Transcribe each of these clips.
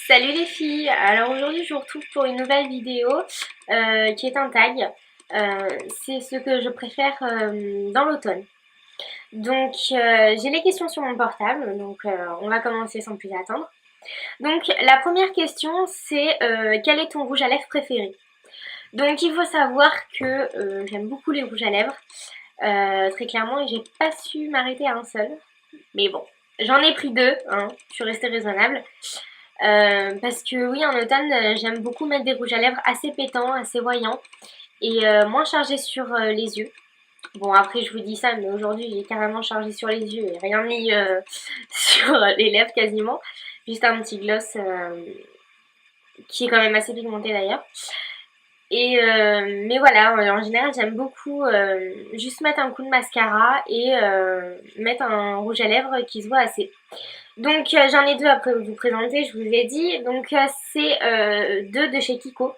Salut les filles, alors aujourd'hui je vous retrouve pour une nouvelle vidéo qui est un tag. C'est ce que je préfère dans l'automne. Donc j'ai les questions sur mon portable, donc on va commencer sans plus attendre. Donc la première question c'est quel est ton rouge à lèvres préféré? Donc il faut savoir que j'aime beaucoup les rouges à lèvres, très clairement, et j'ai pas su m'arrêter à un seul. Mais bon, j'en ai pris deux, hein, je suis restée raisonnable. Parce que oui, en automne, j'aime beaucoup mettre des rouges à lèvres assez pétants, assez voyants et moins chargés sur les yeux. Bon, après, je vous dis ça, mais aujourd'hui, j'ai carrément chargé sur les yeux et rien mis sur les lèvres quasiment. Juste un petit gloss qui est quand même assez pigmenté d'ailleurs. Et mais voilà, en général, j'aime beaucoup juste mettre un coup de mascara et mettre un rouge à lèvres qui se voit assez. Donc j'en ai deux à vous présenter, je vous ai dit. Donc c'est deux de chez Kiko,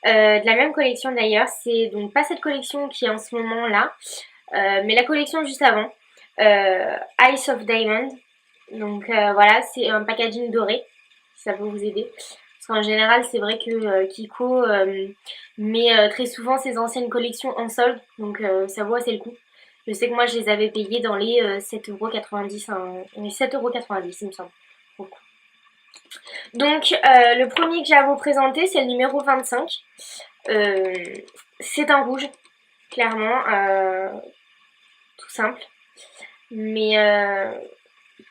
de la même collection d'ailleurs. C'est donc pas cette collection qui est en ce moment là, mais la collection juste avant, Ice of Diamond. Donc voilà, c'est un packaging doré, si ça peut vous aider. Parce qu'en général, c'est vrai que Kiko met très souvent ses anciennes collections en solde, donc ça vaut assez le coup. Je sais que moi, je les avais payés dans les 7,90 €, hein, les 7,90 € il me semble. Donc, le premier que j'ai à vous présenter, c'est le numéro 25. C'est un rouge, clairement, tout simple. Mais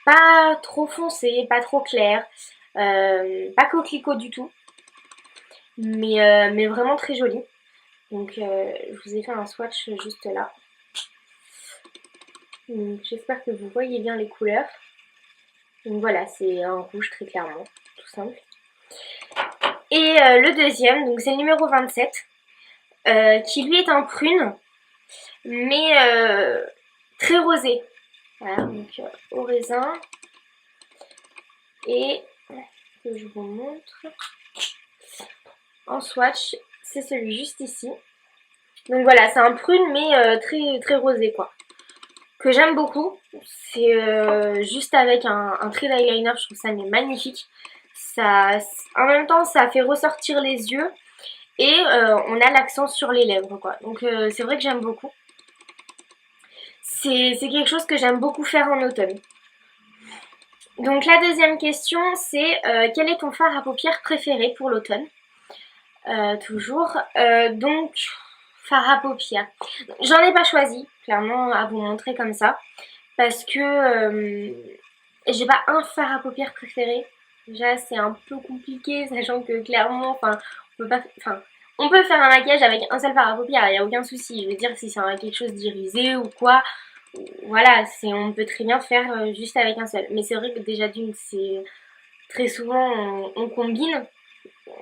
pas trop foncé, pas trop clair, pas coquelicot du tout, mais vraiment très joli. Donc je vous ai fait un swatch juste là. J'espère que vous voyez bien les couleurs. Donc voilà, c'est un rouge très clairement, tout simple. Et le deuxième, donc c'est le numéro 27, qui lui est un prune, mais très rosé. Voilà, donc au raisin. Et que je vous montre en swatch, c'est celui juste ici. Donc voilà, c'est un prune mais très très rosé quoi. Que j'aime beaucoup. C'est juste avec un trait d'eyeliner, je trouve ça mais magnifique. Ça, en même temps, ça fait ressortir les yeux et on a l'accent sur les lèvres quoi. Donc c'est vrai que j'aime beaucoup. C'est quelque chose que j'aime beaucoup faire en automne. Donc la deuxième question c'est quel est ton fard à paupières préféré pour l'automne? Toujours. Donc fard à paupières. J'en ai pas choisi, clairement, à vous montrer comme ça. Parce que j'ai pas un fard à paupières préféré. Déjà, c'est un peu compliqué, sachant que clairement, on peut pas. On peut faire un maquillage avec un seul fard à paupières, il n'y a aucun souci. Je veux dire, si c'est quelque chose d'irisé ou quoi, voilà, on peut très bien faire juste avec un seul. Mais c'est vrai que déjà d'une, c'est très souvent on combine.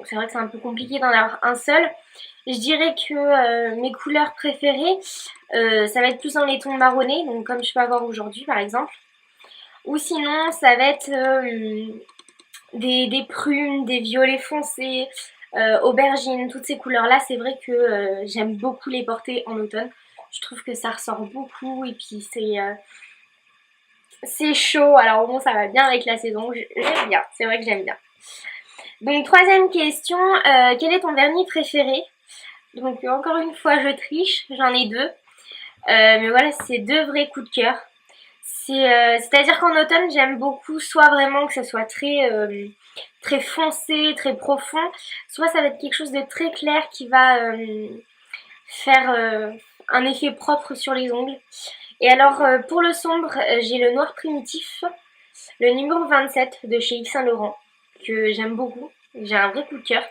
C'est vrai que c'est un peu compliqué d'en avoir un seul. Je dirais que mes couleurs préférées, ça va être plus dans les tons marronnés, donc comme je peux avoir aujourd'hui par exemple. Ou sinon, ça va être des prunes, des violets foncés, aubergines, toutes ces couleurs-là. C'est vrai que j'aime beaucoup les porter en automne. Je trouve que ça ressort beaucoup et puis c'est chaud. Alors bon, ça va bien avec la saison. J'aime bien, c'est vrai que j'aime bien. Donc troisième question, quel est ton vernis préféré? Donc encore une fois je triche, j'en ai deux. Mais voilà, c'est deux vrais coups de cœur. C'est-à-dire qu'en automne j'aime beaucoup soit vraiment que ça soit très foncé, très profond, soit ça va être quelque chose de très clair qui va faire un effet propre sur les ongles. Et alors pour le sombre, j'ai le noir primitif, le numéro 27 de chez Yves Saint Laurent, que j'aime beaucoup. J'ai un vrai coup de cœur.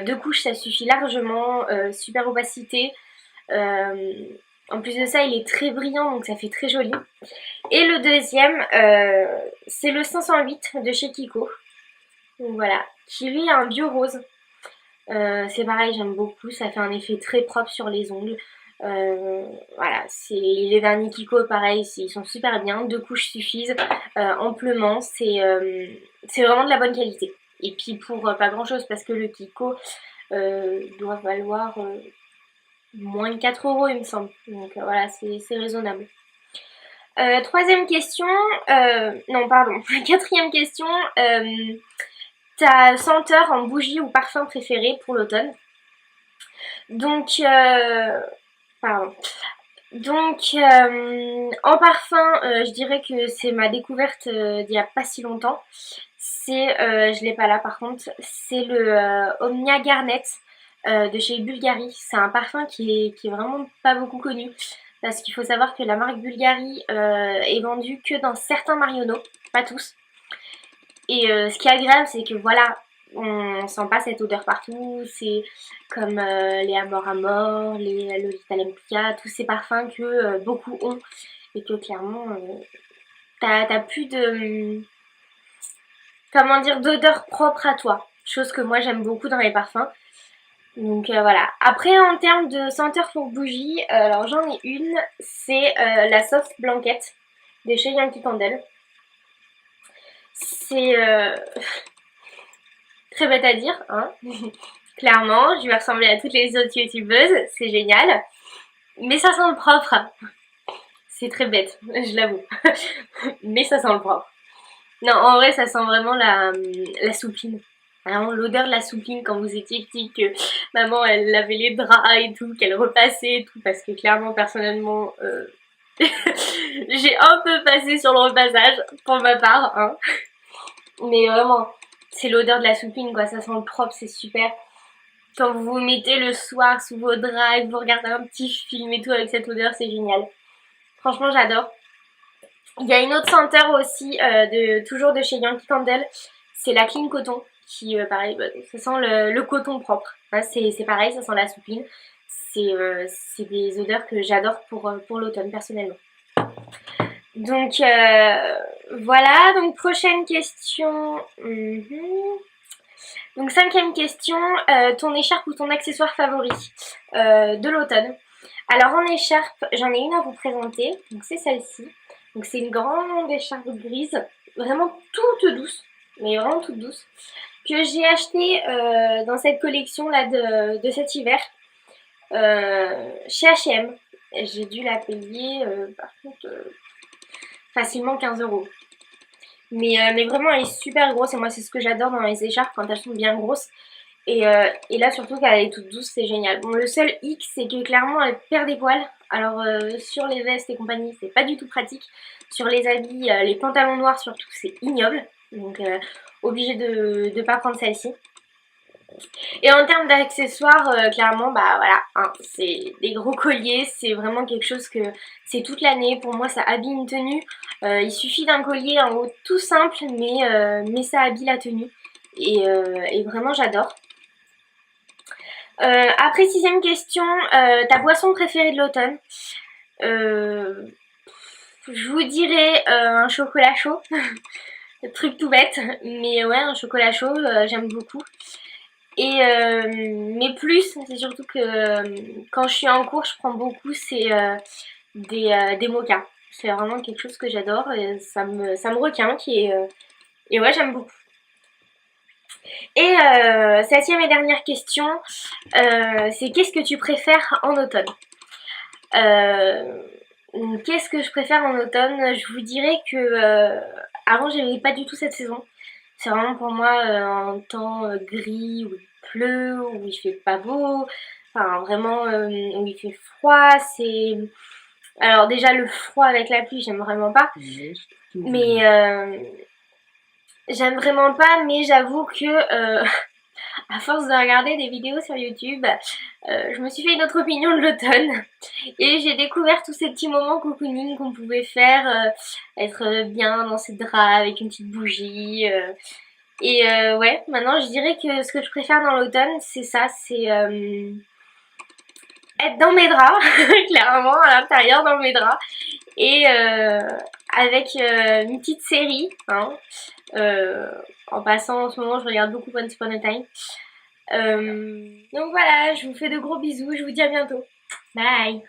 Deux couches, ça suffit largement. Super opacité. En plus de ça, il est très brillant, donc ça fait très joli. Et le deuxième, c'est le 508 de chez Kiko. Donc voilà, qui lui a un bio rose. C'est pareil, j'aime beaucoup. Ça fait un effet très propre sur les ongles. Voilà, les vernis Kiko, pareil, ils sont super bien. Deux couches suffisent amplement. C'est vraiment de la bonne qualité. Et puis pour pas grand chose, parce que le Kiko doit valoir moins de 4 € il me semble. Donc voilà, c'est raisonnable. Troisième question, non pardon, quatrième question, ta senteur en bougie ou parfum préféré pour l'automne. Donc, pardon. Donc, en parfum, je dirais que c'est ma découverte d'il n'y a pas si longtemps. C'est, je l'ai pas là par contre, c'est le Omnia Garnet de chez Bulgari. C'est un parfum qui est vraiment pas beaucoup connu. Parce qu'il faut savoir que la marque Bulgari est vendue que dans certains Marionneaux, pas tous. Et ce qui est agréable, c'est que voilà, on sent pas cette odeur partout. C'est comme les Amor Amor, les Lolita Lempicka, tous ces parfums que beaucoup ont. Et que clairement, t'as plus de, comment dire, d'odeur propre à toi. Chose que moi j'aime beaucoup dans les parfums. Donc voilà. Après en termes de senteur pour bougie, alors j'en ai une, c'est la Soft Blanquette de chez Yankee Candle. C'est très bête à dire, hein. Clairement, je vais ressembler à toutes les autres youtubeuses, c'est génial. Mais ça sent le propre. C'est très bête, je l'avoue. Mais ça sent le propre. Non, en vrai, ça sent vraiment la soupline. Vraiment l'odeur de la soupline quand vous étiez petit, que maman elle lavait les draps et tout, qu'elle repassait et tout, parce que clairement, personnellement, j'ai un peu passé sur le repassage pour ma part, hein. Mais vraiment, c'est l'odeur de la soupline quoi, ça sent le propre, c'est super. Quand vous vous mettez le soir sous vos draps et que vous regardez un petit film et tout avec cette odeur, c'est génial. Franchement, j'adore. Il y a une autre senteur aussi, toujours de chez Yankee Candle, c'est la Clean Coton, qui pareil, ça sent le coton propre. Hein, c'est pareil, ça sent la soupline. C'est des odeurs que j'adore pour l'automne personnellement. Donc voilà, donc prochaine question. Donc cinquième question, ton écharpe ou ton accessoire favori de l'automne. Alors en écharpe, j'en ai une à vous présenter, donc c'est celle-ci. Donc c'est une grande écharpe grise, vraiment toute douce, mais vraiment toute douce, que j'ai achetée dans cette collection là de cet hiver chez H&M. J'ai dû la payer par contre facilement 15 €. Mais vraiment elle est super grosse et moi c'est ce que j'adore dans les écharpes quand elles sont bien grosses. Et là surtout qu'elle est toute douce, c'est génial. Bon, le seul hic c'est que clairement elle perd des poils. Alors sur les vestes et compagnie c'est pas du tout pratique. Sur les habits, les pantalons noirs surtout c'est ignoble. Donc obligé de pas prendre celle-ci. Et en termes d'accessoires, clairement, bah voilà, hein, c'est des gros colliers, c'est vraiment quelque chose que c'est toute l'année. Pour moi, ça habille une tenue. Il suffit d'un collier en haut tout simple, mais ça habille la tenue. Et vraiment, j'adore. Après, sixième question, ta boisson préférée de l'automne. Je vous dirais un chocolat chaud. Truc tout bête, mais ouais, un chocolat chaud, j'aime beaucoup. Mais plus, c'est surtout que quand je suis en cours, je prends beaucoup, c'est des mochas. C'est vraiment quelque chose que j'adore et ça me requinque et ouais, j'aime beaucoup. Et septième et dernière question, c'est qu'est-ce que tu préfères en automne? Qu'est-ce que je préfère en automne? Je vous dirais que avant, j'aimais pas du tout cette saison. C'est vraiment pour moi un temps gris, où il pleut, où il fait pas beau, enfin vraiment où il fait froid. C'est alors déjà le froid avec la pluie, j'aime vraiment pas. Mais j'aime vraiment pas, mais j'avoue que à force de regarder des vidéos sur YouTube, je me suis fait une autre opinion de l'automne. Et j'ai découvert tous ces petits moments cocooning qu'on pouvait faire, être bien dans ses draps avec une petite bougie. Et ouais, maintenant je dirais que ce que je préfère dans l'automne, c'est ça, c'est être dans mes draps, clairement, à l'intérieur dans mes draps. Et avec une petite série, hein. En passant, en ce moment, je regarde beaucoup Once Upon a Time. Donc voilà, je vous fais de gros bisous, je vous dis à bientôt. Bye!